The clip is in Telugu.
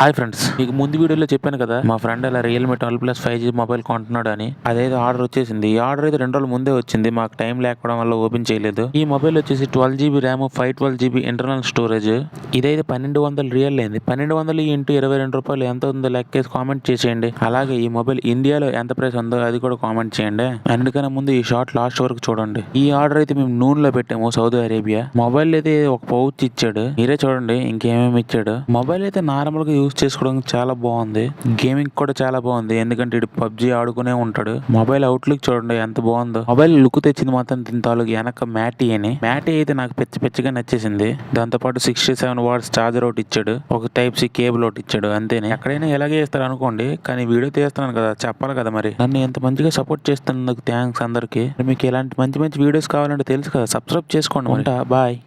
హాయ్ ఫ్రెండ్స్, మీకు ముందు వీడియోలో చెప్పాను కదా మా ఫ్రెండ్ అలా రియల్మీ 12 ప్లస్ 5G మొబైల్ కొంటున్నాడు అని. అదైతే ఆర్డర్ వచ్చేసింది. ఈ ఆర్డర్ అయితే 2 రోజుల ముందే వచ్చింది. మాకు టైం లేకపోవడం వల్ల ఓపెన్ చేయలేదు. ఈ మొబైల్ వచ్చేసి 12GB RAM 512GB internal storage. ఇదైతే 1200 రియల్ అయింది. 1200 ఇంటూ 22 రూపాయలు ఎంత ఉందో లెక్కేసి కామెంట్ చేసేయండి. అలాగే ఈ మొబైల్ ఇండియాలో ఎంత ప్రైస్ ఉందో అది కూడా కామెంట్ చేయండి. అందుకనే ముందు ఈ షార్ట్ లాస్ట్ వరకు చూడండి. ఈ ఆర్డర్ అయితే మేము నూనెలో పెట్టాము, సౌదీ అరేబియా. మొబైల్ అయితే ఒక పౌచ్ ఇచ్చాడు. మీరే చూడండి ఇంకేమేమి ఇచ్చాడు. మొబైల్ అయితే నార్మల్ గా యూజ్ చేసుకోవడానికి చాలా బాగుంది. గేమింగ్ కూడా చాలా బాగుంది. ఎందుకంటే ఇటు పబ్జి ఆడుకునే ఉంటాడు. మొబైల్ అవుట్లుక్ చూడండి ఎంత బాగుందో. మొబైల్ లుక్ తెచ్చింది మాత్రం దీని తాలూకు వెనక మ్యాటీ అని. మ్యాటీ అయితే నాకు పిచ్చిగా నచ్చేసింది. దాంతో పాటు 67 వాట్స్ చార్జర్ ఒకటి ఇచ్చాడు. ఒక టైప్ సి కేబుల్ ఒకటి ఇచ్చాడు. అంతేనే. ఎక్కడైనా ఎలాగే చేస్తారు అనుకోండి, కానీ వీడియో తీస్తున్నాను కదా, చెప్పాలి కదా మరి. నన్ను ఎంత మంచిగా సపోర్ట్ చేస్తున్నందుకు థ్యాంక్స్ అందరికి. మీకు ఇలాంటి మంచి వీడియోస్ కావాలంటే తెలుసు కదా, సబ్స్క్రైబ్ చేసుకోండి. బాయ్.